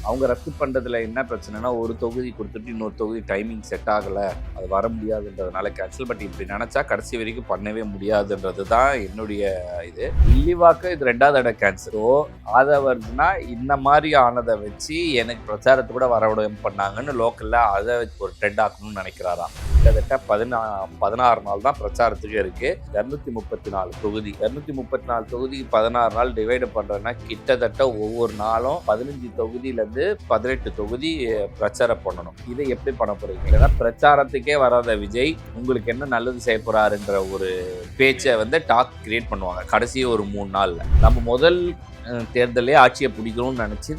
அவங்க ரத்து பண்ணுறதுல என்ன பிரச்சனைனா, ஒரு தொகுதி கொடுத்துட்டு இன்னொரு தொகுதி டைமிங் செட் ஆகலை, அது வர முடியாதுன்றதுனால கேன்சல். பட் இப்படி நினச்சா கடைசி வரைக்கும் பண்ணவே முடியாதுன்றது தான் என்னுடைய இது. வில்லிவாக்கம் இது 2வது தடவை கேன்சல். ஸோ அதை வருதுன்னா இந்த மாதிரி ஆனதை வச்சு எனக்கு பிரச்சாரத்தை கூட வரவிடம் பண்ணாங்கன்னு லோக்கலில் அதை ஒரு ட்ரெண்ட் ஆக்கணும்னு நினைக்கிறாராம். கிட்டத்தட்ட 16 நாள் தான் பிரச்சாரத்துக்கு இருக்குது. 234 தொகுதி 234 தொகுதிக்கு 16 நாள் டிவைடு பண்ணுறேன்னா கிட்டத்தட்ட ஒவ்வொரு நாளும் 15 தொகுதியிலேருந்து 18 தொகுதி பிரச்சாரம் பண்ணணும். இதை எப்படி பண்ண போறீங்க? ஏன்னா பிரச்சாரத்துக்கே வராத விஜய் உங்களுக்கு என்ன நல்லது செய்ய போறாருன்ற ஒரு பேச்சை வந்து டாக் கிரியேட் பண்ணுவாங்க கடைசி ஒரு 3 நாள்ல. நம்ம முதல் தேர்தலே ஆட்சியை பிடிக்கணும்னு நினச்சி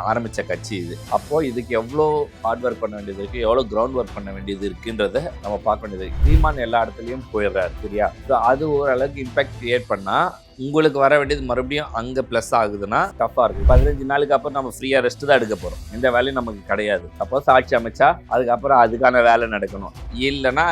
ஆரம்பித்த கட்சி இது. அப்போது இதுக்கு எவ்வளோ ஹார்ட் ஒர்க் பண்ண வேண்டியது இருக்குது, எவ்வளோ கிரவுண்ட் ஒர்க் பண்ண வேண்டியது இருக்குன்றத நம்ம பார்க்க வேண்டியது. சீமான் எல்லா இடத்துலையும் போயிடுறாரு, சரியா? ஸோ அது ஓரளவுக்கு இம்பாக்ட் கிரியேட் பண்ணால் உங்களுக்கு வர வேண்டியது மறுபடியும் அங்கே ப்ளஸ் ஆகுதுன்னா டஃப்பாக இருக்கும். 15 நாளுக்கு அப்புறம் நம்ம ஃப்ரீயாக ரெஸ்ட் தான் எடுக்க போகிறோம். இந்த வேலையும் நமக்கு கிடையாது. சப்போஸ் ஆட்சி அமைச்சா அதுக்கப்புறம் அதுக்கான வேலை நடக்கணும், இல்லைன்னா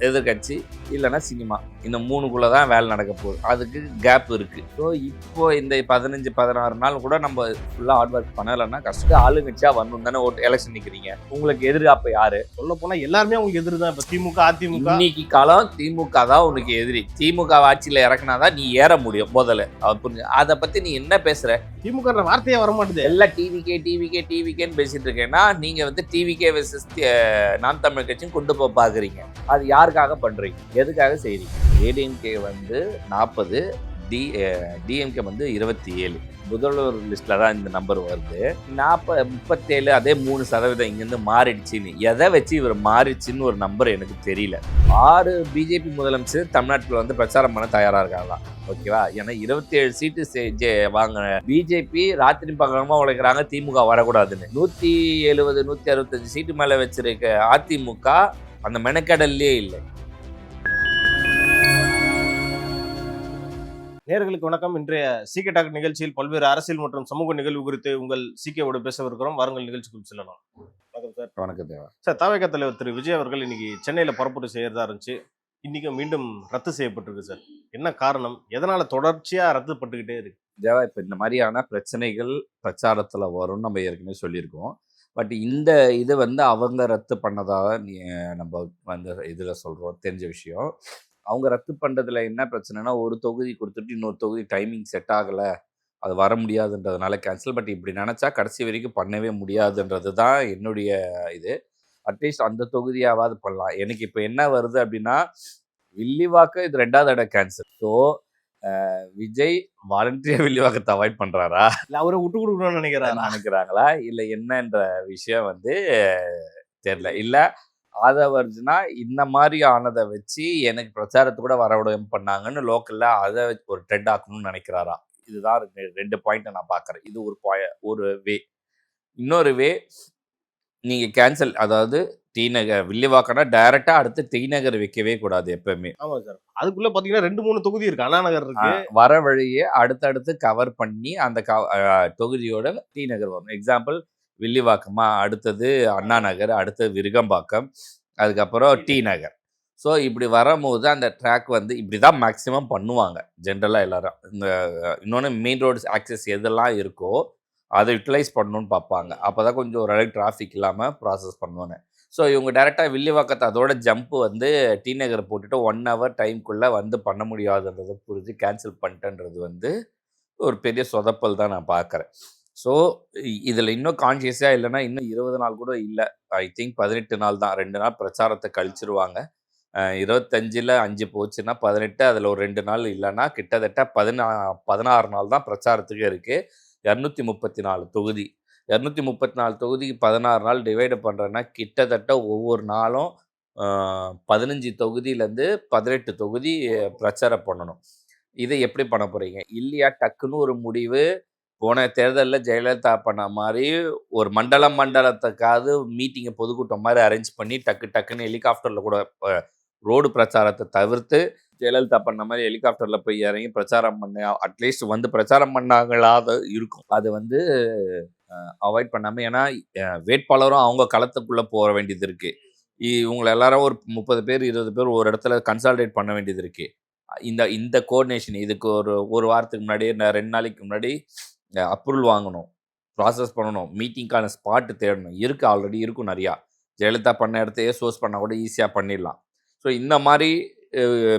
எதிர்கட்சி, இல்லைன்னா சினிமா, இந்த 3குள்ளே தான் வேலை நடக்க போகுது. அதுக்கு கேப் இருக்குது. ஸோ இப்போ இந்த 15-16 நாள் கூட நம்ம ஃபுல்லாக ஹார்ட் ஒர்க் பண்ணலைன்னா கஷ்டம். ஆளுங்கட்சியாக வரணும் தானே ஓட்டு எலெக்ஷன் நிற்கிறீங்க. உங்களுக்கு எதிர்காப்பு யாரு? சொல்ல போனால் எல்லாருமே உங்களுக்கு எதிரி தான். இப்போ திமுக, அதிமுக, இன்னைக்கு காலம் திமுக தான் உனக்கு எதிரி. திமுக ஆட்சியில் இறக்குனாதான் நீ ஏற முடியும் முதல்ல. புரிஞ்சு? அதை பற்றி நீ என்ன பேசுகிற? திமுக வார்த்தையே வர மாட்டேது. எல்லாம் டிவிகேன்னு பேசிட்டு இருக்கேன்னா நீங்க வந்து டிவிகே வெர்சஸ் நாம் தமிழ் கட்சியும் கொண்டு போய் பாக்குறீங்க. அது யாருக்காக பண்றீங்க, எதுக்காக செய்றீங்க? ஏடிஎம்கே வந்து 40, டிஎம்கே வந்து 27. முதல்வர் லிஸ்ட்ல தான் இந்த நம்பர் வருது. 37, அதே 3% இங்கிருந்து மாறிடுச்சுன்னு எதை வச்சு இவர் மாறிடுச்சுன்னு ஒரு நம்பர் எனக்கு தெரியல. 6 பிஜேபி முதலமைச்சர் தமிழ்நாட்டில் வந்து பிரச்சாரம் பண்ண தயாரா இருக்காங்களா? ஓகேவா? ஏன்னா 27 சீட்டு வாங்க பிஜேபி ராத்திரி பகலமா உழைக்கிறாங்க திமுக வரக்கூடாதுன்னு. 170, 165 சீட்டு மேல வச்சிருக்க அதிமுக அந்த மெனக்கடல்லே இல்லை. நேயர்களுக்கு வணக்கம். இன்றைய சீகே டாக் நிகழ்ச்சியில் பல்வேறு அரசியல் மற்றும் சமூக நிகழ்வு குறித்து உங்கள் சீகேவோடு பேசவிருக்கிறோம். வாருங்கள் நிகழ்ச்சிக்குள் செல்லலாம். வணக்கம் சார். வணக்கம் தேவா. சார், தவேக தலைவர் திரு விஜய் அவர்கள் இன்னைக்கு சென்னையில் புறப்பட்டு செய்யறதா இருந்துச்சு. இன்னைக்கு மீண்டும் ரத்து செய்யப்பட்டிருக்கு சார். என்ன காரணம்? எதனால தொடர்ச்சியா ரத்து பட்டுக்கிட்டே இருக்கு? தேவா, இப்போ இந்த மாதிரியான பிரச்சனைகள் பிரச்சாரத்தில் வரும்னு நம்ம ஏற்கனவே சொல்லியிருக்கோம். பட் இந்த இது வந்து அவங்க ரத்து பண்ணதாக நம்ம வந்து இதில் சொல்கிறோம், தெரிஞ்ச விஷயம். அவங்க ரத்து பண்ணுறதுல என்ன பிரச்சனைனா, ஒரு தொகுதி கொடுத்துட்டு இன்னொரு தொகுதி டைமிங் செட் ஆகலை, அது வர முடியாதுன்றதுனால கேன்சல். பட் இப்படி நினச்சா கடைசி வரைக்கும் பண்ணவே முடியாதுன்றது தான் என்னுடைய இது. அட்லீஸ்ட் அந்த தொகுதியாவது பண்ணலாம். எனக்கு இப்போ என்ன வருது அப்படின்னா, வில்லிவாக்கம் இது 2வது தடவை கேன்சல். ஸோ விஜய் வாலண்டரியா வில்லிவாக்கத்தை அவாய்ட் பண்ணுறாரா, இல்லை அவரை விட்டு கொடுக்கணும்னு நினைக்கிறாங்களா, இல்லை என்னன்ற விஷயம் வந்து தெரியல. இல்லை அதை வருதுன்னா இந்த மாதிரி ஆனதை வச்சு எனக்கு பிரச்சாரத்தை கூட வரவிடம் பண்ணாங்கன்னு லோக்கலில் அதை ஒரு ட்ரெண்ட் ஆக்கணும்னு நினைக்கிறாரா? இதுதான் 2 பாயிண்ட்டை நான் பார்க்குறேன். இது ஒரு வே. இன்னொரு வே, நீங்கள் கேன்சல், அதாவது டி நகர் வில்லிவாக்கம்னா டைரெக்டாக அடுத்து டி நகர் வைக்கவே கூடாது எப்பவுமே. ஆமாம் சார். அதுக்குள்ளே பார்த்தீங்கன்னா 2-3 தொகுதி இருக்கு. அண்ணா நகர் இருக்கு. வர வழியே அடுத்தடுத்து கவர் பண்ணி அந்த தொகுதியோட டி நகர் வரும். எக்ஸாம்பிள் வில்லிவாக்கமா, அடுத்தது அண்ணா நகர், அடுத்தது விருகம்பாக்கம், அதுக்கப்புறம் டி நகர். ஸோ இப்படி வரும்போது அந்த ட்ராக் வந்து இப்படி தான் மேக்ஸிமம் பண்ணுவாங்க ஜென்ரலாக எல்லாரும். இந்த இன்னொன்று மெயின் ரோட்ஸ் ஆக்சஸ் எதெல்லாம் இருக்கோ அதை யூட்டிலைஸ் பண்ணணும்னு பார்ப்பாங்க. அப்போ தான் கொஞ்சம் ஓரளவுக்கு டிராஃபிக் இல்லாமல் ப்ராசஸ் பண்ணுவாங்க. ஸோ இவங்க டேரெக்டாக வில்லிவாக்கத்தை அதோட ஜம்ப்பு வந்து டி நகர் போட்டுட்டு 1 hour டைம்குள்ளே வந்து பண்ண முடியாதுன்றதை புரிஞ்சு கேன்சல் பண்ணிட்டேன்றது வந்து ஒரு பெரிய சொதப்பல் தான் நான் பார்க்குறேன். ஸோ இதில் இன்னும் கான்ஷியஸாக இல்லைன்னா இன்னும் 20 நாள் கூட இல்லை. ஐ திங்க் 18 நாள் தான். 2 நாள் பிரச்சாரத்தை கழிச்சிருவாங்க. 25ல் 5 போச்சுன்னா 18, அதில் ஒரு 2 நாள் இல்லைன்னா கிட்டத்தட்ட 16 நாள் தான் பிரச்சாரத்துக்கு இருக்குது. 234 தொகுதி 234 தொகுதிக்கு 16 நாள் டிவைடு பண்ணுறேன்னா கிட்டத்தட்ட ஒவ்வொரு நாளும் 15 தொகுதியிலேருந்து 18 தொகுதி பிரச்சாரம் பண்ணணும். இதை எப்படி பண்ண போகிறீங்க? இல்லையா டக்குன்னு ஒரு முடிவு. போன தேர்தலில் ஜெயலலிதா பண்ண மாதிரி ஒரு மண்டலத்துக்காவது மீட்டிங்கை பொதுக்கூட்டம் மாதிரி அரேஞ்ச் பண்ணி டக்குன்னு ஹெலிகாப்டரில் கூட ரோடு பிரச்சாரத்தை தவிர்த்து ஜெயலலிதா பண்ண மாதிரி ஹெலிகாப்டரில் போய் இறங்கி பிரச்சாரம் பண்ண அட்லீஸ்ட் வந்து பிரச்சாரம் பண்ணாங்களாத இருக்கும். அது வந்து அவாய்ட் பண்ணாமல், ஏன்னா வேட்பாளரும் அவங்க களத்துக்குள்ளே போக வேண்டியது இருக்குது. இவங்களை எல்லாரும் ஒரு 30 பேர் 20 பேர் ஒரு இடத்துல கன்சால்டேட் பண்ண வேண்டியது இருக்குது. இந்த கோஆர்டினேஷன் இதுக்கு ஒரு வாரத்துக்கு முன்னாடி, 2 நாளைக்கு முன்னாடி அப்ரூவல் வாங்கணும். ப்ராசஸ் பண்ணணும், மீட்டிங்க்கான ஸ்பாட் தேடணும். இருக்குது, ஆல்ரெடி இருக்கும் நிறையா. ஜெயலலிதா பண்ண இடத்தையே சோர்ஸ் பண்ணால் கூட ஈஸியாக பண்ணிடலாம். ஸோ இந்த மாதிரி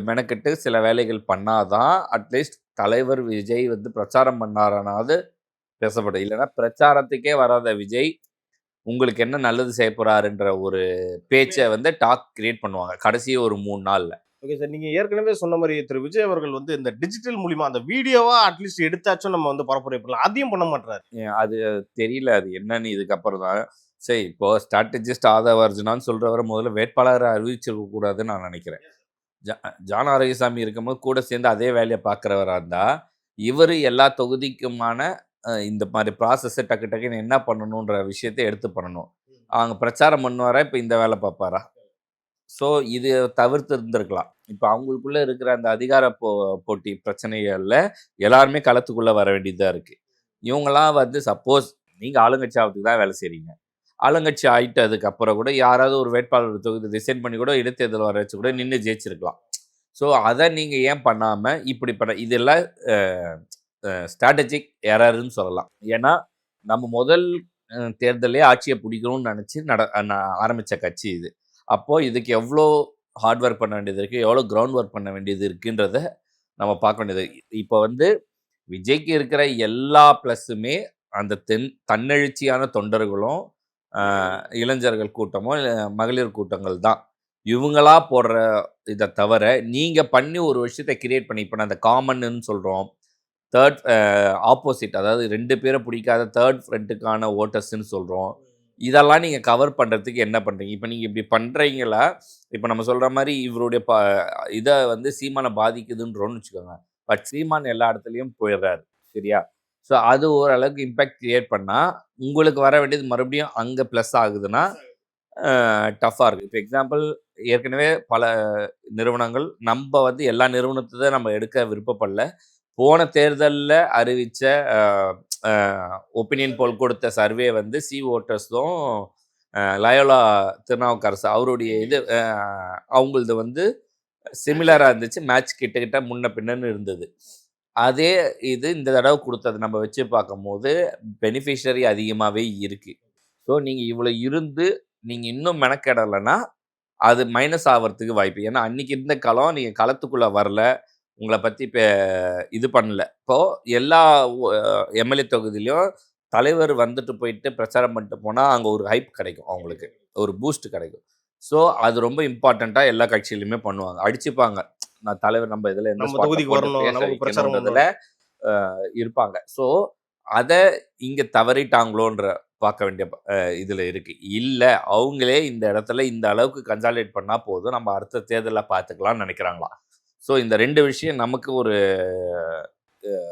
மெனக்கெட்டு சில வேலைகள் பண்ணாதான் அட்லீஸ்ட் தலைவர் விஜய் வந்து பிரச்சாரம் பண்ணாரனாவது பேசப்படும். இல்லைன்னா பிரச்சாரத்துக்கே வராத விஜய் உங்களுக்கு என்ன நல்லது செய்ய போறாருன்ற ஒரு பேச்சை வந்து டாக் கிரியேட் பண்ணுவாங்க கடைசி ஒரு 3 நாள்ல. Okay sir. நீங்க ஏற்கனவே சொன்ன மாதிரி திரு விஜய் அவர்கள் வந்து இந்த டிஜிட்டல் மூலியமா அந்த வீடியோவா அட்லீஸ்ட் எடுத்தாச்சும் நம்ம வந்து பரப்புரை பண்ணலாம். அதையும் பண்ண மாட்டாரு. அது தெரியல அது என்னன்னு இதுக்கப்புறம் தான். சரி, இப்போ ஸ்ட்ராட்டஜிஸ்ட் ஆதவ அர்ஜுனான்னு சொல்றவரை முதல்ல வேட்பாளரை அறிவிச்சிருக்க கூடாதுன்னு நான் நினைக்கிறேன். ஜான் ஆரோக்கியசாமி இருக்கும்போது கூட சேர்ந்து அதே வேலையை பார்க்குறவரா இருந்தா இவர் எல்லா தொகுதிக்குமான இந்த மாதிரி ப்ராசஸை டக்கு டக்குன்னு என்ன பண்ணணுன்ற விஷயத்தை எடுத்து பண்ணணும். அவங்க பிரச்சாரம் பண்ணுவாரா, இப்போ இந்த வேலை பார்ப்பாரா? ஸோ இது தவிர்த்து இருந்திருக்கலாம். இப்போ அவங்களுக்குள்ள இருக்கிற அந்த அதிகார போட்டி பிரச்சனைகள்ல எல்லாருமே களத்துக்குள்ள வர வேண்டியதாக இருக்கு. இவங்களாம் வந்து சப்போஸ் நீங்கள் ஆளுங்கட்சி ஆகிறதுக்கு தான் வேலை செய்கிறீங்க, ஆளுங்கட்சி ஆயிட்டதுக்கு அப்புறம் கூட யாராவது ஒரு வேட்பாளர் தொகுதி டிசைன் பண்ணி கூட இடைத்தேர்தல் வர வச்சு கூட நின்று ஜெயிச்சிருக்கலாம். ஸோ அதை நீங்கள் ஏன் பண்ணாமல் இப்படி பண்ண, இதெல்லாம் ஸ்ட்ராட்டஜிக் எரர்ன்னு சொல்லலாம். ஏன்னா நம்ம முதல் தேர்தலே ஆட்சியை பிடிக்கணும்னு நினச்சி ஆரம்பித்த கட்சி இது. அப்போது இதுக்கு எவ்வளோ ஹார்ட் ஒர்க் பண்ண வேண்டியது இருக்குது, எவ்வளோ கிரவுண்ட் ஒர்க் பண்ண வேண்டியது இருக்குன்றத நம்ம பார்க்க வேண்டியது. இப்போ வந்து விஜய்க்கு இருக்கிற எல்லா ப்ளஸ்ஸுமே அந்த தன்னெழுச்சியான தொண்டர்களும் இளைஞர்கள் கூட்டமும் மகளிர் கூட்டங்கள் தான். இவங்களா போடுற இதை தவிர நீங்கள் பண்ணி ஒரு விஷயத்தை கிரியேட் பண்ணி, இப்போ அந்த காமன்னு சொல்கிறோம், தேர்ட் ஆப்போசிட், அதாவது 2 பேரை பிடிக்காத தேர்ட் ஃப்ரண்ட்டுக்கான ஓட்டர்ஸ்ன்னு சொல்கிறோம். இதெல்லாம் நீங்கள் கவர் பண்ணுறதுக்கு என்ன பண்ணுறீங்க? இப்போ நீங்கள் இப்படி பண்ணுறீங்களா? இப்போ நம்ம சொல்கிற மாதிரி இவருடைய இதை வந்து சீமானை பாதிக்குதுன்றோன்னு வச்சுக்கோங்க. பட் சீமான் எல்லா இடத்துலையும் போயிடுறாரு, சரியா? ஸோ அது ஓரளவுக்கு இம்பேக்ட் கிரியேட் பண்ணால் உங்களுக்கு வர வேண்டியது மறுபடியும் அங்கே ப்ளஸ் ஆகுதுன்னா டஃப்பாக இருக்குது. இப்போ எக்ஸாம்பிள், ஏற்கனவே பல நிறுவனங்கள் நம்ம வந்து எல்லா நிறுவனத்தை நம்ம எடுக்க விருப்பப்படல. போன தேர்தலில் அறிவித்த ஒப்பீனியன் போல் கொடுத்த சர்வே வந்து சி ஓட்டர்ஸும் லயோலா திருநாவுக்கரசு அவருடைய இது அவங்களது வந்து சிமிலராக இருந்துச்சு. மேட்ச் கிட்ட முன்ன பின்னன்னு இருந்தது. அதே இது இந்த தடவை கொடுத்தது நம்ம வச்சு பார்க்கும்போது பெனிஃபிஷரி அதிகமாகவே இருக்குது. ஸோ நீங்கள் இவ்வளோ இருந்து நீங்கள் இன்னும் மெனக்கெடலைன்னா அது மைனஸ் ஆகிறதுக்கு வாய்ப்பு. ஏன்னா அன்றைக்கி இருந்த காலம் நீங்கள் களத்துக்குள்ளே வரல, உங்களை பற்றி இப்போ இது பண்ணல. இப்போது எல்லா எம்எல்ஏ தொகுதியிலையும் தலைவர் வந்துட்டு போயிட்டு பிரச்சாரம் பண்ணிட்டு போனால் அங்கே ஒரு ஹைப் கிடைக்கும், அவங்களுக்கு ஒரு பூஸ்ட் கிடைக்கும். ஸோ அது ரொம்ப இம்பார்ட்டண்ட்டாக எல்லா கட்சியிலுமே பண்ணுவாங்க, அடிச்சுப்பாங்க. நான் தலைவர் நம்ம இதில் எந்த பிரச்சாரத்தில் இருப்பாங்க. ஸோ அதை இங்கே தவறிட்டாங்களோன்ற பார்க்க வேண்டிய இதில் இருக்குது. இல்லை அவங்களே இந்த இடத்துல இந்த அளவுக்கு கன்சாலிடேட் பண்ணால் போதும், நம்ம அடுத்த தேர்தலில் பார்த்துக்கலாம்னு நினைக்கிறாங்களா? ஸோ இந்த 2 விஷயம் நமக்கு ஒரு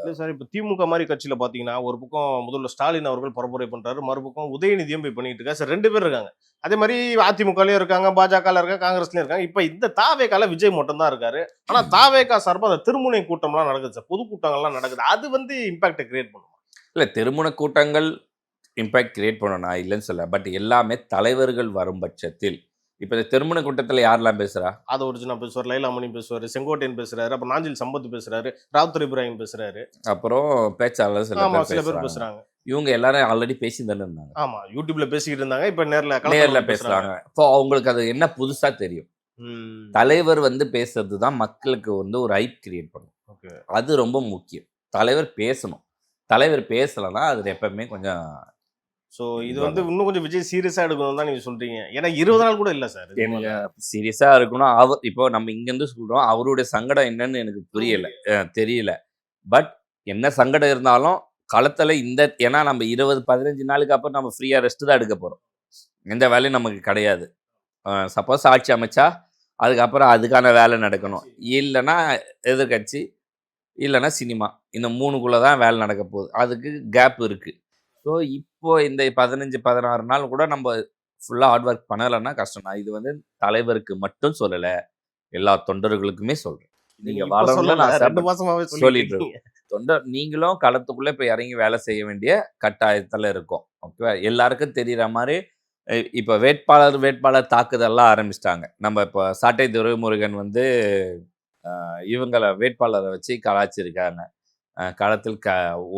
இல்லை சார். இப்போ திமுக மாதிரி கட்சியில் பார்த்தீங்கன்னா ஒரு பக்கம் முதல்வர் ஸ்டாலின் அவர்கள் பரப்புரை பண்ணுறாரு, மறுபக்கம் உதயநிதியும் போய் பண்ணிட்டு இருக்காரு சார். 2 பேர் இருக்காங்க. அதே மாதிரி அதிமுகலையும் இருக்காங்க, பாஜகவில் இருக்காங்க, காங்கிரஸ்லையும் இருக்காங்க. இப்போ இந்த தாவேக்கால விஜய் மட்டும் தான் இருக்காரு. ஆனால் தாவேக்கா சார்பாக அந்த திருமுனை கூட்டம்லாம் நடக்குது சார், பொதுக்கூட்டங்கள்லாம் நடக்குது. அது வந்து இம்பாக்டை கிரியேட் பண்ணும். இல்லை, திருமுனை கூட்டங்கள் இம்பேக்ட் கிரியேட் பண்ணணும், நான் இல்லைன்னு சொல்ல. பட் எல்லாமே தலைவர்கள் வரும் பட்சத்தில். இப்போ இந்த திருமண கூட்டத்தில் யாரெல்லாம் பேசுகிறா? அதை ஒரிஜினா பேசுவார், லைலாமணி பேசுவார், செங்கோட்டையன் பேசுறாரு, அப்புறம் நாஞ்சில் சம்பத் பேசுறாரு, ராவுத்தர் இப்ராஹிம் பேசுறாரு, அப்புறம் பேச்சாளர் சில பேர் பேசுறாங்க. இவங்க எல்லாரும் ஆல்ரெடி பேசி தானே இருந்தாங்க. ஆமா, யூடியூப்ல பேசிக்கிட்டு இருந்தாங்க. இப்போ நேர்ல பேசுறாங்க. இப்போ அவங்களுக்கு அது என்ன புதுசா தெரியும்? தலைவர் வந்து பேசுறது தான் மக்களுக்கு வந்து ஒரு ஹைப் கிரியேட் பண்ணும். அது ரொம்ப முக்கியம். தலைவர் பேசணும். தலைவர் பேசலைன்னா அது எப்பவுமே கொஞ்சம். ஸோ இது வந்து இன்னும் கொஞ்சம் விஜய் சீரியஸாக எடுக்கணும் தான் நீங்கள் சொல்கிறீங்க. ஏன்னா 20 நாள் கூட இல்லை சார். எனக்கு சீரியஸாக இருக்கணும். அவர் இப்போ நம்ம இங்கேருந்து சொல்கிறோம், அவருடைய சங்கடம் என்னன்னு எனக்கு தெரியல. பட் என்ன சங்கடம் இருந்தாலும் களத்தில் ஏன்னா நம்ம 20-15 நாளுக்கு அப்புறம் நம்ம ஃப்ரீயாக ரெஸ்ட்டு தான் எடுக்க போகிறோம். எந்த வேலையும் நமக்கு கிடையாது. சப்போஸ் ஆட்சி அமைச்சா அதுக்கப்புறம் அதுக்கான வேலை நடக்கணும். இல்லைன்னா எதிர்கட்சி, இல்லைன்னா சினிமா, இந்த 3க்குள்ளே தான் வேலை நடக்க போகுது. அதுக்கு கேப் இருக்குது. ஸோ இப்போ இந்த 15-16 நாள் கூட நம்ம ஃபுல்லாக ஹார்ட் ஒர்க் பண்ணலைன்னா கஷ்டம் தான். இது வந்து தலைவருக்கு மட்டும் சொல்லலை, எல்லா தொண்டர்களுக்குமே சொல்கிறேன். நீங்கள் சொல்லிட்டு நீங்களும் களத்துக்குள்ளே இப்போ இறங்கி வேலை செய்ய வேண்டிய கட்டாயத்தில் இருக்கும். ஓகேவா? எல்லாருக்கும் தெரிகிற மாதிரி இப்போ வேட்பாளர் தாக்குதல்லாம் ஆரம்பிச்சிட்டாங்க. நம்ம இப்போ சாட்டை துரைமுருகன் வந்து இவங்களை வேட்பாளரை வச்சு கலாச்சிருக்காங்க, களத்தில்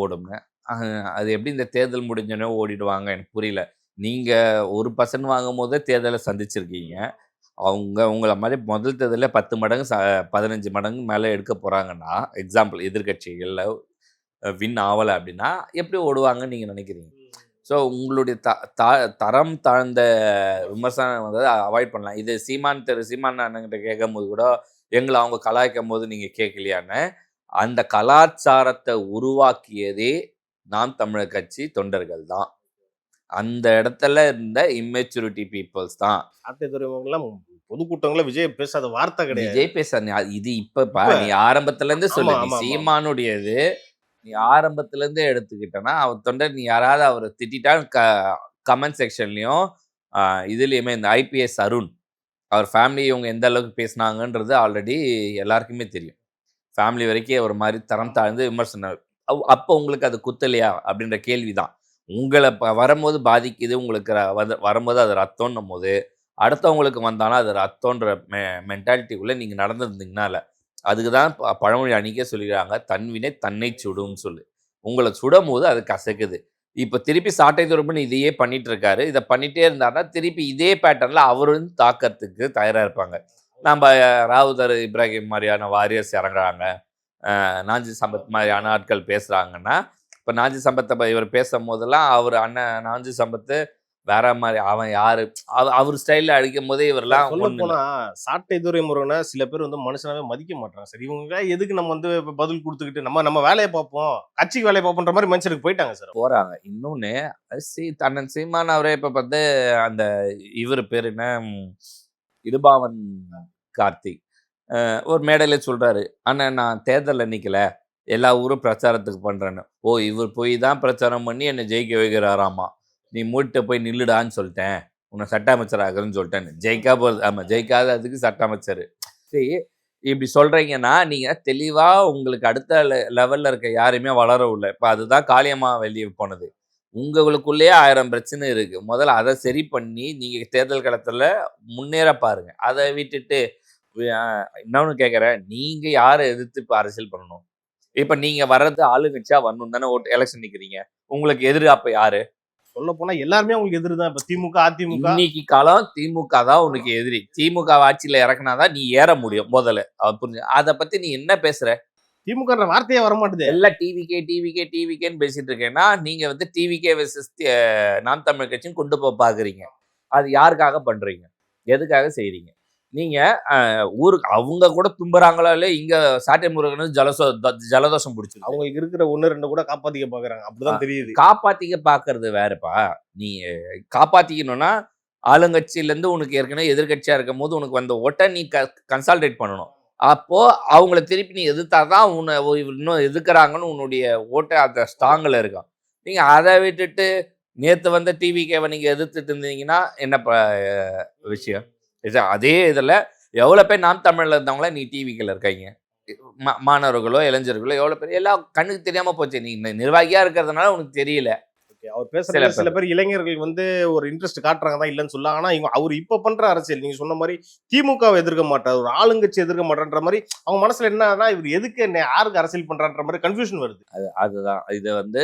ஓடுங்க. அது எப்படி இந்த தேர்தல் முடிஞ்சோடனே ஓடிடுவாங்க எனக்கு புரியல. நீங்க 1% வாங்கும்போதே தேர்தலை சந்திச்சிருக்கீங்க. உங்கள மாதிரி முதல் தேர்தல்ல 10 மடங்கு 15 மடங்கு மேல எடுக்க போறாங்கன்னா, எக்ஸாம்பிள் எதிர்க்கட்சிகள்ல வின் ஆவல அப்படின்னா, எப்படி ஓடுவாங்கன்னு நீங்க நினைக்கிறீங்க? ஸோ உங்களுடைய தரம் தாழ்ந்த விமர்சனம் வந்து அவாய்ட் பண்ணலாம். இது சீமான் அண்ணன்கிட்ட கேட்கும்போது கூட, எங்கள அவங்க கலாய்க்கும்போது நீங்க கேட்கலையான்னு, அந்த கலாச்சாரத்தை உருவாக்கியதே நாம் தமிழர் கட்சி தொண்டர்கள் தான். அந்த இடத்துல இருந்த இம்மெச்சூரிட்டி பீப்புள்ஸ் தான். சாட்டை துறைமுகம்லாம் பொதுக்கூட்டங்கள விஜய் பேசாத வார்த்தை கிடையாது. விஜய் பேச இது இப்ப நீ ஆரம்பத்துல இருந்து சொல்லு. நீ சீமானுடையது நீ ஆரம்பத்துல இருந்தே எடுத்துக்கிட்டனா, அவர் தொண்டர் நீ யாராவது அவரை திட்டா கமெண்ட் செக்ஷன்லயும் இதுலயுமே இந்த ஐபிஎஸ் அருண் அவர் ஃபேமிலி இவங்க எந்த அளவுக்கு பேசினாங்கன்றது ஆல்ரெடி எல்லாருக்குமே தெரியும். ஃபேமிலி வரைக்கும் ஒரு மாதிரி தரம் தாழ்ந்து விமர்சனம். அப்போ உங்களுக்கு அது குத்தலையா அப்படின்ற கேள்விதான். உங்களை வரும்போது பாதிக்குது, உங்களுக்கு வரும்போது அது ரத்தம்னும் போது அடுத்தவங்களுக்கு வந்தாலும் அது ரத்தம்ன்ற மென்டாலிட்டிக்குள்ளே நீங்கள் நடந்துருந்தீங்கனால அதுக்கு தான் பழமொழி அன்றைக்கே சொல்லிடுறாங்க, தன்வினை தன்னை சுடும்னு சொல்லி. உங்களை சுடும் போது அது கசக்குது. இப்போ திருப்பி சாட்டை துருப்புன்னு இதையே பண்ணிட்டு இருக்காரு. இதை பண்ணிகிட்டே இருந்தாருன்னா திருப்பி இதே பேட்டர்னில் அவரும் தாக்கறதுக்கு தயாராக இருப்பாங்க. நம்ம ராவுதர் இப்ராஹிம் மாதிரியான வாரியர்ஸ் இறங்குறாங்க, நாஞ்சி சம்பத் மாதிரியான ஆட்கள் பேசுகிறாங்கன்னா, இப்போ நாஞ்சி சம்பத்தை இவர் பேசும் போதெல்லாம் அவர் அண்ணன் நாஞ்சி சம்பத்து வேற மாதிரி அவன் யாரு அவர் ஸ்டைலில் அடிக்கும் போதே இவரெல்லாம் சொல்ல போனா சாட்டை துறை முருகனை சில பேர் வந்து மனுஷனாவே மதிக்க மாட்டாங்க. சரி இவங்க எதுக்கு நம்ம வந்து பதில் கொடுத்துக்கிட்டு நம்ம வேலையை பார்ப்போம், கட்சிக்கு வேலையை பார்ப்போன்ற மாதிரி மனுஷனுக்கு போயிட்டாங்க சார் போறாங்க. இன்னொன்னு அண்ணன் சீமான் அவரே இப்ப வந்து அந்த இவர் பேர் என்ன இடுபாவன் கார்த்திக் ஒரு மேடையில சொல்றாரு, அண்ணன் நான் தேர்தலில் நிக்கல, எல்லா ஊரும் பிரச்சாரத்துக்கு பண்றேன்னு. ஓ இவர் போய் தான் பிரச்சாரம் பண்ணி என்னை ஜெயிக்க வைக்கிறாராமா. நீ மூட்டை போய் நில்லுடான்னு சொல்லிட்டேன், உன்னை சட்ட அமைச்சர் ஆகுறேன்னு சொல்லிட்டேன்னு. ஜெயிக்காத அதுக்கு சட்ட அமைச்சர். சரி இப்படி சொல்றீங்கன்னா நீங்க தெளிவா உங்களுக்கு அடுத்த லெவல்ல இருக்க யாருமே வளரவில்லை. இப்போ அதுதான் காளியம்மா வெளியே போனது. உங்களுக்குள்ளேயே 1000 பிரச்சனை இருக்கு. முதல்ல அதை சரி பண்ணி நீங்க தேர்தல் களத்துல முன்னேற பாருங்க. அதை விட்டுட்டு இன்னொன்னு கேட்குறேன், நீங்க யாரை எதிர்த்து இப்போ அரசியல் பண்ணணும்? இப்போ நீங்க வர்றது ஆளுங்கட்சியா வரணும் தானே ஓட்டு எலெக்ஷன் நிற்கிறீங்க. உங்களுக்கு எதிரி அப்போ யாரு? சொல்ல போனா எல்லாருமே உங்களுக்கு எதிரி தான். இப்ப திமுக அதிமுக இன்னைக்கு காலம் திமுக தான் உனக்கு எதிரி. திமுக ஆட்சியில இறக்குனாதான் நீ ஏற முடியும் முதல்ல. புரிஞ்சு அதை பத்தி நீ என்ன பேசுற? திமுக வார்த்தையே வர மாட்டேது. எல்லாம் டிவிகேன்னு பேசிட்டு இருக்கேன்னா நீங்க வந்து டிவிகே வெர்சஸ் நாம் தமிழர் கட்சியும் கொண்டு போய் பாக்குறீங்க. அது யாருக்காக பண்றீங்க? எதுக்காக செய்றீங்க? நீங்க ஊருக்கு அவங்க கூட தும்புறாங்களோ இல்ல, இங்க சாட்டை முருகன் ஜலதோஷம் பிடிச்சிருக்கு. அவங்களுக்கு இருக்கிற 1-2 கூட காப்பாத்திக்க பாக்குறாங்க. அப்படிதான் தெரியுது. காப்பாத்திக்க பாக்குறது வேறப்பா. நீ காப்பாத்திக்கணும்னா ஆளுங்கட்சியில இருந்து உனக்கு ஏற்கனவே எதிர்கட்சியா இருக்கும் போது உனக்கு வந்த ஓட்டை நீ கன்சால்டேட் பண்ணணும். அப்போ அவங்கள திருப்பி நீ எதிர்த்தாதான் உன்னை இன்னும் எதிர்க்கிறாங்கன்னு உன்னுடைய ஓட்டை அந்த ஸ்ட்ராங்கில் இருக்கும். நீங்க அதை விட்டுட்டு நேற்று வந்த டிவிகேவை நீங்க எதிர்த்துட்டு இருந்தீங்கன்னா என்ன விஷயம்? அதே இதில் எவ்வளோ பேர் நாம் தமிழில் இருந்தவங்கள நீ டிவிக்கில் இருக்காங்க, மாணவர்களோ இளைஞர்களோ எவ்வளோ பேர் எல்லாம் கண்ணுக்கு தெரியாமல் போச்சு. நீ நிர்வாகியாக இருக்கிறதுனால உனக்கு தெரியல. அவர் பேசுற சில பேர் இளைஞர்கள் வந்து ஒரு இன்ட்ரெஸ்ட் காட்டுறாங்க தான் இல்லைன்னு சொல்ல. ஆனா அவர் இப்ப பண்ற அரசியல் நீங்க சொன்ன மாதிரி திமுகவை எதிர்க்க மாட்டார், ஒரு ஆளுங்கட்சி எதிர்க்க மாட்டேன்ற மாதிரி அவங்க மனசுல என்னன்னா இவர் எதுக்கு என்ன யாருக்கு அரசியல் பண்றான்ற மாதிரி கன்ஃபியூஷன் வருது. அதுதான் இது வந்து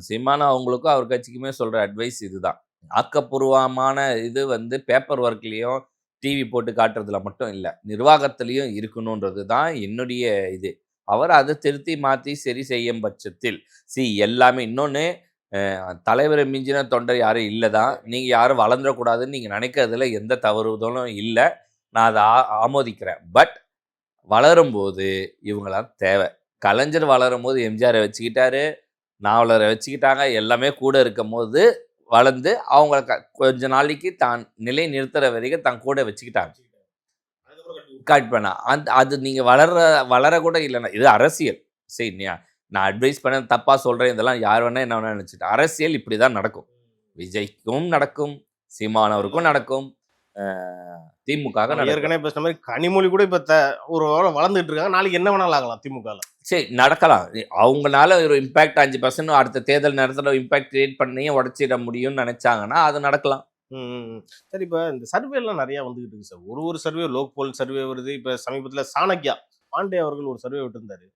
சீமான் அவங்களுக்கும் அவர் கட்சிக்குமே சொல்ற அட்வைஸ் இதுதான். ஆக்கப்பூர்வமான இது வந்து பேப்பர் ஒர்க்லேயும் டிவி போட்டு காட்டுறதுல மட்டும் இல்லை, நிர்வாகத்திலையும் இருக்கணுன்றது தான் என்னுடைய இது. அவர் அதை திருத்தி மாற்றி சரி செய்யும் பட்சத்தில் எல்லாமே இன்னொன்று தலைவரை மிஞ்சின தொண்டர் யாரும் இல்லை தான். நீங்கள் யாரும் வளர்ந்துடக்கூடாதுன்னு நீங்கள் நினைக்கிறதுல எந்த தவறுதலும் இல்லை, நான் அதை ஆமோதிக்கிறேன். பட் வளரும்போது இவங்களாம் தேவை. கலைஞர் வளரும் போது எம்ஜிஆரை வச்சுக்கிட்டாரு, நாவலரை வச்சுக்கிட்டாங்க, எல்லாமே கூட இருக்கும் போது வளர்ந்து அவங்கள கொஞ்ச நாளைக்கு தான் நிலை நிறுத்துற வரைக்கும் தான் கூட வச்சுக்கிட்டாங்க. கட் பண்ண அது நீங்கள் வளர கூட இல்லைன்னா இது அரசியல். சரியா, நான் அட்வைஸ் பண்ண தப்பாக சொல்கிறேன், இதெல்லாம் யார் வேணா என்ன வேணா நினச்சிட்டு. அரசியல் இப்படி தான் நடக்கும். விஜய்க்கும் நடக்கும், சீமானவருக்கும் நடக்கும், திமுக ஏற்கனவே பேசுன மாதிரி கனிமொழி கூட இப்போ ஒரு வளர்ந்துட்டு இருக்காங்க. நாளைக்கு என்ன வேணாலும் ஆகலாம் திமுக. சரி நடக்கலாம். அவங்களால ஒரு இம்பாக்ட் 5% அடுத்த தேர்தல் நேரத்தில் இம்பாக்ட் கிரியேட் பண்ணி உடச்சிட முடியும்னு நினைச்சாங்கன்னா அது நடக்கலாம். சரி, இப்போ இந்த சர்வே எல்லாம் நிறைய வந்துகிட்டு இருக்கு சார். ஒரு சர்வே லோக் போல் சர்வே வருது. இப்போ சமீபத்தில் சாணக்கியா பாண்டே அவர்கள் ஒரு சர்வே விட்டுருந்தாரு.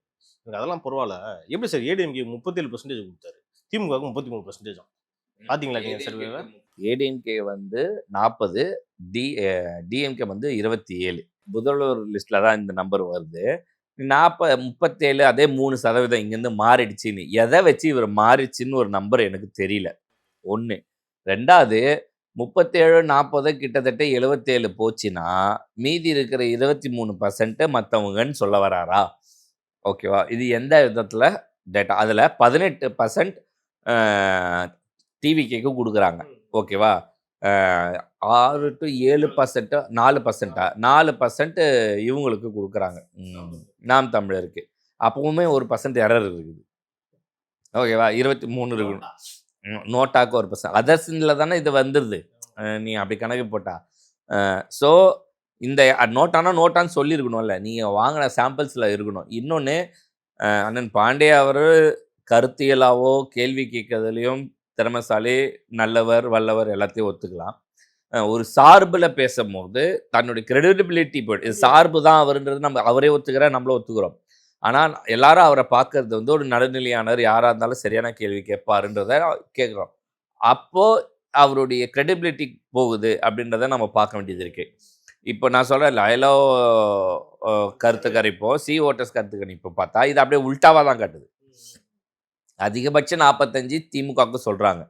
எனக்கு அதெல்லாம் பரவாயில்ல. எப்படி சார் ஏடிஎம்கே 37% கொடுத்தாரு, திமுகவுக்கு 33%? பாத்தீங்களா நீங்க சர்வேவை? ஏடிஎம்கே வந்து 40, டிஎம்கே வந்து 27. முதல்வர் லிஸ்ட்ல தான் இந்த நம்பர் வருது. 37 அதே 3% இங்கேருந்து மாறிடுச்சுன்னு எதை வச்சு இவர் மாறிடுச்சுன்னு ஒரு நம்பர் எனக்கு தெரியல. 1. 2வது 37, 40 கிட்டத்தட்ட 77 போச்சுன்னா மீதி இருக்கிற 23% மற்றவங்கன்னு சொல்ல வராரா? ஓகேவா? இது எந்த விதத்தில் டேட்டா? அதில் 18% டிவிகேக்கு கொடுக்குறாங்க. ஓகேவா? 6 to 7%, 4% இவங்களுக்கு கொடுக்குறாங்க, நாம் தமிழருக்கு. அப்பவுமே ஒரு பர்சன்ட் எரர் இருக்குது. ஓகேவா? 23 இருக்கணும். நோட்டாக்கு 1%. அதர்ஸில் தானே இது வந்துடுது, நீ அப்படி கணக்கு போட்டா. ஸோ இந்த நோட்டானா நோட்டான்னு சொல்லியிருக்கணும்ல, நீங்கள் வாங்கின சாம்பிள்ஸில் இருக்கணும். இன்னொன்று, அண்ணன் பாண்டே அவர் கருத்தியலாவோ கேள்வி கேட்கறதுலையும் திறமைசாலி, நல்லவர், வல்லவர் எல்லாத்தையும் ஒத்துக்கலாம். ஒரு சார்பில் பேசும்போது தன்னுடைய கிரெடிபிலிட்டி போய்ட்டு, இது சார்பு தான் அவருன்றது நம்ம அவரே ஒத்துக்கிற, நம்மளும் ஒத்துக்கிறோம். ஆனால் எல்லாரும் அவரை பார்க்கறது வந்து ஒரு நடுநிலையானவர், யாராக இருந்தாலும் சரியான கேள்வி கேட்பாருன்றத கேட்குறோம். அப்போது அவருடைய கிரெடிபிலிட்டி போகுது அப்படின்றத நம்ம பார்க்க வேண்டியது இருக்குது. இப்போ நான் சொல்கிறேன், லயலோ கருத்து கணிப்போம், சி ஓட்டர்ஸ் கருத்து கணிப்போம் பார்த்தா இது அப்படியே உல்டாவாக தான் காட்டுது. அதிகபட்சம் 45 திமுகவுக்கு சொல்கிறாங்க.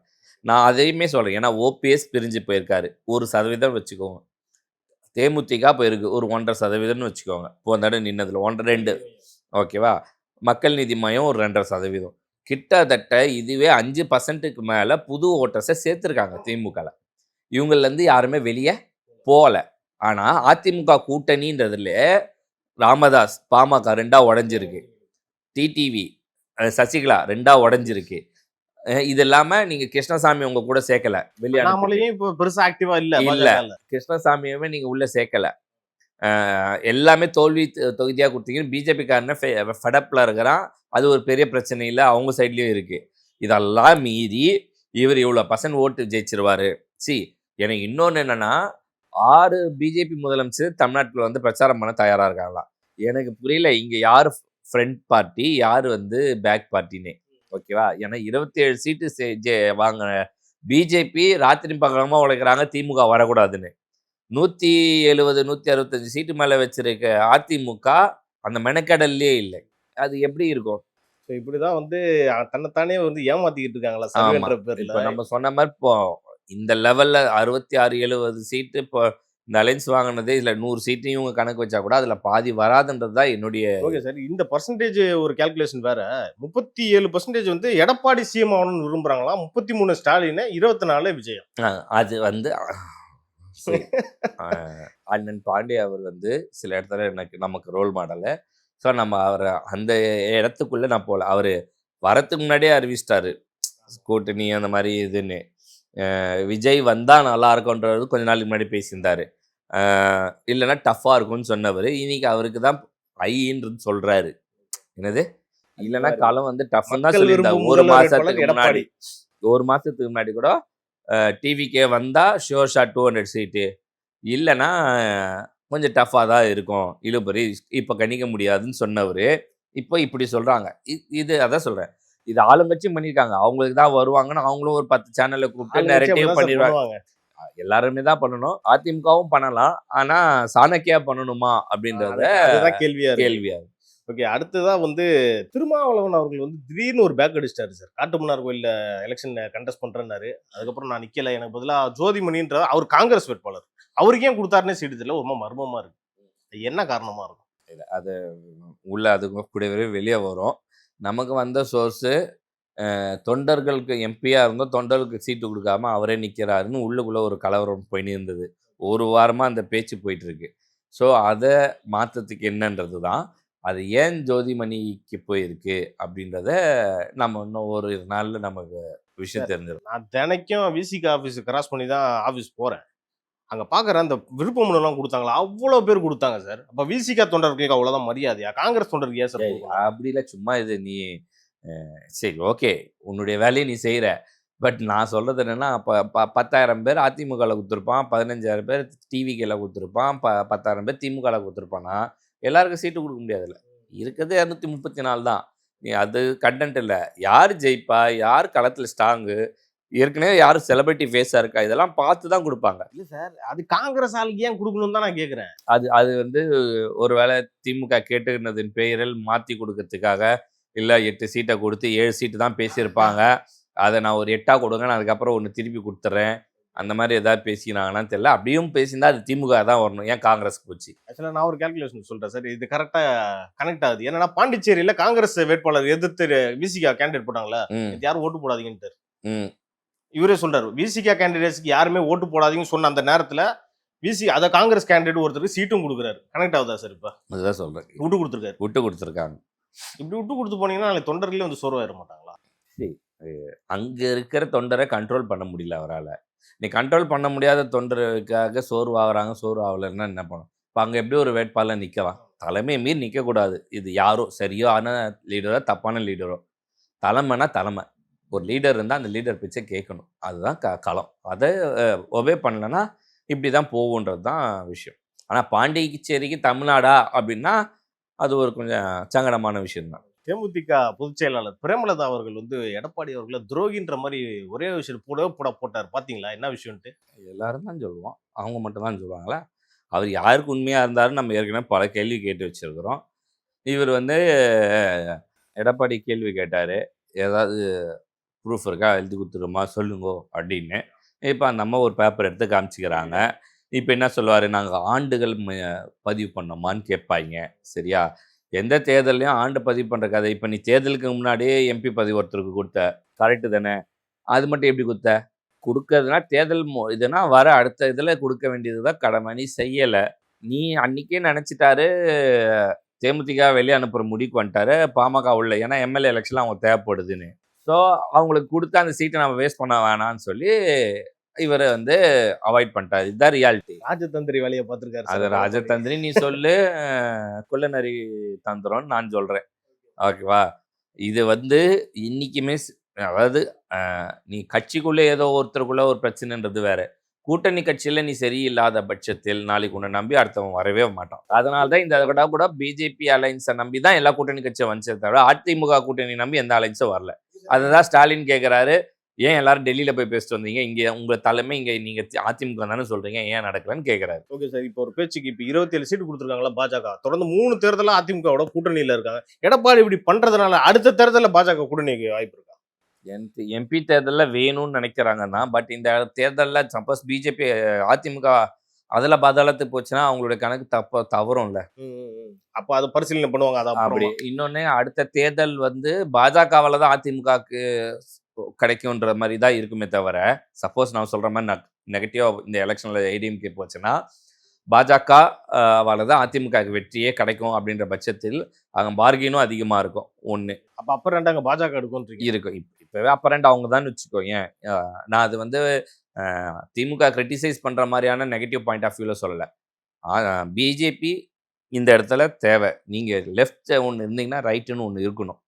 நான் அதையுமே சொல்கிறேன், ஏன்னா ஓபிஎஸ் பிரிஞ்சு போயிருக்காரு, 1% வச்சுக்கோங்க. தேமுதிக போயிருக்கு, ஒரு 1.5% வச்சுக்கோங்க. போன தடவை நின்னதில் 1-2. ஓகேவா? மக்கள் நீதி மையம் ஒரு 2.5%. கிட்டத்தட்ட இதுவே 5%க்கு மேலே புது ஓட்டர்ஸை சேர்த்துருக்காங்க திமுகவில். இவங்கள்லேருந்து யாருமே வெளியே போகலை. ஆனால் அதிமுக கூட்டணின்றதுல ராமதாஸ் பாமக 2ஆக உடஞ்சிருக்கு, டிடிவி சசிகலா 2ஆக உடஞ்சிருக்கு. இது இல்லாமல் நீங்கள் கிருஷ்ணசாமி உங்க கூட சேர்க்கலை, வெளியே இப்போ பெருசாக ஆக்டிவாக இல்லை. கிருஷ்ணசாமியவே நீங்கள் உள்ளே சேர்க்கலை. எல்லாமே தோல்வி தொகுதியாக கொடுத்தீங்கன்னு பிஜேபிக்காரன ஃபெடப்பில் இருக்கிறான். அது ஒரு பெரிய பிரச்சனை இல்லை, அவங்க சைட்லேயும் இருக்குது. இதெல்லாம் மீறி இவர் இவ்வளோ % ஓட்டு ஜெயிச்சிருவார். எனக்கு இன்னொன்று என்னென்னா, 6 பிஜேபி முதலமைச்சர் தமிழ்நாட்டில் வந்து பிரச்சாரம் பண்ண தயாராக இருக்காங்களாம். எனக்கு புரியல, இங்கே யார் ஃப்ரண்ட் பார்ட்டி, யார் வந்து பேக் பார்ட்டின்னு. ஓகேவா? ஏன்னா 27 சீட்டு வாங்க பிஜேபி ராத்திரி பகலமாக உழைக்கிறாங்க திமுக வரக்கூடாதுன்னு. 170, 165 சீட்டு மேலே வச்சிருக்க அதிமுக அந்த மெனக்கடல்லே இல்லை. அது எப்படி இருக்கும்? இப்படிதான் வந்து தன்னைத்தானே வந்து ஏமாத்திக்கிட்டு இருக்காங்களா? இப்போ நம்ம சொன்ன மாதிரி இப்போ இந்த லெவலில் 66, 70 சீட்டு இப்போ இந்த அலைன்ஸ் வாங்கினதே இதில் 100 சீட்டையும் இவங்க கணக்கு வச்சா கூட அதில் பாதி வராதுன்றது தான் என்னுடைய. ஓகே சார், இந்த பர்சன்டேஜ் ஒரு கேல்குலேஷன் வேற. 37% வந்து எடப்பாடி சிஎம் ஆகணும்னு விரும்புறாங்களா, 33 ஸ்டாலின், 24 விஜயம். அது வந்து அண்ணன் பாண்டே அவர் வந்து சில இடத்துல நமக்கு ரோல் மாடலு. ஸோ நம்ம அவரை அந்த இடத்துக்குள்ளே நான் போகல. அவர் வரத்துக்கு முன்னாடியே அறிவிச்சிட்டாரு கூட்டணி அந்த மாதிரி இதுன்னு. விஜய் வந்தால் நல்லா இருக்கும்ன்றது கொஞ்ச நாளுக்கு முன்னாடி பேசியிருந்தார். இல்லைன்னா டஃப்பாக இருக்கும்னு சொன்னவர் இன்னைக்கு அவருக்கு தான் ஐன்றது சொல்கிறாரு. என்னது இல்லைன்னா காலம் வந்து டஃப்னு தான் சொல்லியிருந்தார். ஒரு மாதத்துக்கு முன்னாடி கூட டிவிக்கே வந்தால் ஷோர் ஷாட் 200 சீட்டு, இல்லைன்னா கொஞ்சம் டஃப்பாக தான் இருக்கும், இழுபறி இப்போ கணிக்க முடியாதுன்னு சொன்னவர் இப்போ இப்படி சொல்கிறாங்க. இது அதான் சொல்கிறேன், இது ஆளுங்கட்சியும் பண்ணியிருக்காங்க. அவங்களுக்கு தான் வருவாங்கன்னு அவங்களும் ஒரு 10 சேனலில் கூப்பிட்டு நெரேட்டிவ் பண்ணிடுவாங்க. எல்லாருமே தான் பண்ணணும், அதிமுகவும் பண்ணலாம். ஆனால் சாணக்கியா பண்ணணுமா அப்படின்றத கேள்வியா. ஓகே, அடுத்ததான் வந்து திருமாவளவன் அவர்கள் வந்து திடீர்னு ஒரு பேக் அடிச்சிட்டாரு சார். காட்டுமன்னார் கோயிலில் எலெக்ஷன் கண்டெஸ்ட் பண்ணுறேன்னாரு. அதுக்கப்புறம் நான் நிற்கலை, எனக்கு பதிலாக ஜோதிமணின்ற அவர் காங்கிரஸ் வேட்பாளர், அவருக்கு ஏன் கொடுத்தாருன்னே சீட்டு தெரியல, ரொம்ப மர்மமாக இருக்கு. என்ன காரணமாக இருக்கும்? இல்லை, அது உள்ள அது கூடவே வெளியே வரும். நமக்கு வந்த சோர்ஸு தொண்டர்களுக்கு எம்பியாக இருந்தோம், தொண்டர்களுக்கு சீட்டு கொடுக்காம அவரே நிற்கிறாருன்னு உள்ளுக்குள்ளே ஒரு கலவரம் போயின்னு இருந்தது. ஒரு வாரமாக அந்த பேச்சு போயிட்டுருக்கு. ஸோ அதை மாற்றத்துக்கு என்னன்றது தான். அது ஏன் ஜோதிமணிக்கு போயிருக்கு அப்படின்றத நம்ம இன்னும் ஒரு நாளில் நமக்கு விஷயம் தெரிஞ்சிடும். நான் தினைக்கும் விசிக ஆஃபீஸ் கிராஸ் பண்ணி தான் ஆஃபீஸ் போகிறேன். அங்கே பார்க்குறேன், அந்த விருப்ப மனுலாம் கொடுத்தாங்களா, அவ்வளோ பேர் கொடுத்தாங்க சார். அப்போ விசிக தொண்டர்களுக்கு அவ்வளோதான் மரியாதையா? காங்கிரஸ் தொண்டருக்கு ஏன் சார் அப்படி இல்லை, சும்மா இது நீ சரி ஓகே உன்னுடைய வேலையை நீ செய்கிற. பட் நான் சொல்கிறது என்னென்னா, அப்போ 10,000 பேர் அதிமுகவில் கொடுத்துருப்பான், 15,000 பேர் டிவிக்கில் கொடுத்துருப்பான், 10,000 பேர் திமுகவில் கொடுத்துருப்பான்னா எல்லாருக்கும் சீட்டு கொடுக்க முடியாதுல்ல. இருக்கிறது 234 தான். நீ அது கன்டென்ட் இல்ல. யார் ஜெயிப்பா? யார் களத்துல ஸ்ட்ராங்கு? ஏற்கனவே யாரும் செலிபிரிட்டி ஃபேஸா இருக்கா? இதெல்லாம் பார்த்து தான் குடுப்பாங்க. இல்ல சார், அது காங்கிரஸ் ஆளுக்கு ஏன் குடுக்கணும்னு தான் நான் கேட்கிறேன். அது அது வந்து ஒருவேளை திமுக கேட்டுக்கினதின் பெயரில் மாத்தி குடுக்கறதுக்காக, இல்ல 8 சீட்ட குடுத்து 7 சீட்டு தான் பேசியிருப்பாங்க. அத நான் ஒரு 8ஆ குடுங்க. நான் அதுக்கப்புறம் 1 திருப்பி குடுத்துர்றேன். அந்த மாரி ஏதாவது பேசினாங்களான்னு தெரியல. அப்படியும் பேசியிருந்தா அது திமுக தான் வரணும். ஏன் காங்கிரஸ்க்கு போச்சு? ஆக்சுவலா நான் ஒரு கால்குலேஷன் சொல்றேன் சார். இது கரெக்ட்டா கனெக்ட் ஆகுது. என்னன்னா பாண்டிச்சேரியில காங்கிரஸ் வேட்பாளர் எதிர்த்து விசிகா கேண்டிடேட் போட்டாங்கல்ல, ம், நேத்து யாரும் ஓட்டு போடாதீங்கன்ட்டு. ம். இவரே சொல்றாரு. விசிகா கேண்டிடேட்ஸ்க்கு யாருமே ஓட்டு போடாதீங்கன்னு சொன்ன அந்த நேரத்துல அத காங்கிரஸ் கேண்டிடேட் ஒருத்தருக்கு சீட்டும் குடுக்குறாரு. கனெக்ட் ஆகுதா சார் இப்ப? அதுதான் சொல்றேன். விட்டு குடுத்துருக்காரு. விட்டு குடுத்துருக்காங்க. இப்படி விட்டு குடுத்து போனீங்கன்னா நாளைக்கு தொண்டர்களே வந்து சோர்வாயிர மாட்டாங்களா? சரி. அங்க இருக்கிற தொண்டரை கண்ட்ரோல் பண்ண முடியல அவரால. நீ கண்ட்ரோல் பண்ண முடியாத தொண்டருக்காக சோர்வாகலன்னா என்ன பண்ணணும்? இப்ப அங்க எப்படி ஒரு வேட்பாளர் நிக்கலாம்? தலைமையை மீறி நிக்கக்கூடாது. இது யாரோ சரியான லீடரோ, தப்பான லீடரோ. தலைமைனா தலைமை. ஒரு லீடர் இருந்தா அந்த லீடர் பேச்சை கேட்கணும். அதுதான் களம். அதை ஒபே பண்ணலன்னா இப்படி தான் போகுன்றது தான் விஷயம். ஆனா பாண்டிச்சேரிக்கு தமிழ்நாடா அப்படின்னா அது ஒரு கொஞ்சம் சங்கடமான விஷயம் தான். தேமுதிக பொதுச் செயலாளர் பிரேமலதா அவர்கள் வந்து எடப்பாடி அவர்களை துரோகின்ற மாதிரி ஒரே விஷயம் போட்டார். பாத்தீங்களா என்ன விஷயம்ட்டு? எல்லாரும் தான் சொல்லுவோம். அவங்க மட்டும் தான் சொல்லுவாங்களா? அவர் யாருக்கு உண்மையா இருந்தாருன்னு நம்ம ஏற்கனவே பல கேள்வி கேட்டு வச்சிருக்கிறோம். இவர் வந்து எடப்பாடி கேள்வி கேட்டாரு. ஏதாவது ப்ரூஃப் இருக்கா? எழுதி குடுத்துருமா? சொல்லுங்கோ அப்படின்னு. இப்ப அந்த அம்மா ஒரு பேப்பர் எடுத்து காமிச்சுக்கிறாங்க. இப்ப என்ன சொல்லுவாரு? நாங்க ஆண்டுகள் பதிவு பண்ணோமான்னு கேட்பாய்ங்க. சரியா? எந்த தேர்தல்லையும் ஆண்டு பதிவு பண்ற கதை. இப்ப நீ தேர்தலுக்கு முன்னாடியே எம்பி பதவி ஒருத்தருக்கு குடுத்த. கரெக்ட்டு தானே? அது மட்டும் எப்படி குடுத்த? குடுக்கறதுனா தேர்தல் இதுனா வர அடுத்த இதுல குடுக்க வேண்டியது தான் கடமை. நீ செய்யல. நீ அன்னைக்கே நெனச்சுட்டாரு, தேமுதிக வெளிய அனுப்புற முடிவுக்கு வந்துட்டாரு. பாமக உள்ள. ஏன்னா எம்எல்ஏ எலெக்ஷன்ல அவங்க தேவைப்படுதுன்னு. ஸோ அவங்களுக்கு குடுத்த அந்த சீட்ட நம்ம வேஸ்ட் பண்ண வேணாம்னு சொல்லி, இவரு வந்து அவாய்ட் பண்ணிட்டாரு. இதுதான் ரியாலிட்டி. ராஜதந்திரி வேலையை பார்த்திருக்காரு அது சார். ராஜதந்திரி நீ சொல்லு, குள்ளநரி தந்திரம்னு நான் சொல்றேன். ஓகேவா? இது வந்து இன்னைக்குமே அதாவது நீ கட்சிக்குள்ள ஏதோ ஒருத்தருக்குள்ள ஒரு பிரச்சனைன்றது வேற. கூட்டணி கட்சியில நீ சரியில்லாத பட்சத்தில் நாளைக்கு உன்னை நம்பி அடுத்தவன் வரவே மாட்டான். அதனால தான் இந்த தடவை கூட பிஜேபி அலைன்ஸை நம்பி தான் எல்லா கூட்டணி கட்சியும் வந்துச்சே தவிர அதிமுக கூட்டணி நம்பி எந்த அலைன்ஸும் வரல. அதுதான் ஸ்டாலின் கேட்குறாரு. ஏன் எல்லாரும் டெல்லியில போய் பேசிட்டு வந்தீங்க? இங்க உங்க தலைமை இங்க நீங்க அதிமுக தானே சொல்றீங்க, ஏன் நடக்கலன்னு கேட்குறாரு. Okay sir. இப்போ ஒரு பேச்சுக்கு இப்போ 27 சீட்டு கொடுத்துருக்காங்களா பாஜக? தொடர்ந்து 3 தேர்தலா அதிமுகவோட கூட்டணியில இருக்காங்க. எடப்பாடி இப்படி பண்றதுனால அடுத்த தேர்தலில் பாஜக கூட்டணிக்கு வாய்ப்பு இருக்கா? எம்பி தேர்தலில் வேணும்னு நினைக்கிறாங்கன்னா, பட் இந்த தேர்தலில் சப்போஸ் பிஜேபி அதிமுக அதில் பாதாளத்துக்கு போச்சுன்னா அவங்களுடைய கணக்கு தவறும்ல. அப்போ அதை பரிசீலனை பண்ணுவாங்க. அதான் அப்படி இன்னொன்று அடுத்த தேர்தல் வந்து பாஜகவால் தான் அதிமுகவுக்கு கிடைக்கும்ன்ற மாதிரி தான் இருக்குமே தவிர, சப்போஸ் நான் சொல்கிற மாதிரி நெகட்டிவாக இந்த எலெக்ஷனில் ஏடிஎம்கே போச்சுன்னா பாஜகவால் தான் அதிமுகவுக்கு வெற்றியே கிடைக்கும் அப்படின்ற பட்சத்தில் அங்கே பார்கினும் அதிகமாக இருக்கும். ஒன்று அப்போ அப்போ ரெண்டாங்க பாஜக இருக்கும் இப்போவே அப்பரண்ட் அவங்க தான் வச்சுக்கோங்க. நான் அது வந்து திமுக கிரிட்டிசைஸ் பண்ணுற மாதிரியான நெகட்டிவ் பாயிண்ட் ஆஃப் வியூவில் சொல்லலை. பிஜேபி இந்த இடத்துல தேவை. நீங்கள் லெஃப்ட் ஒன்று இருந்தீங்கன்னா ரைட்டுன்னு ஒன்று இருக்கணும்.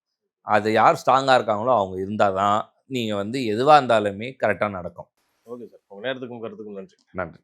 அது யார் ஸ்ட்ராங்காக இருக்காங்களோ அவங்க இருந்தால் தான் நீங்கள் வந்து எதுவாக இருந்தாலுமே கரெக்டாக நடக்கும். Okay sir. உங்கள் நேரத்துக்கும் கருத்துக்கும் நன்றி. நன்றி.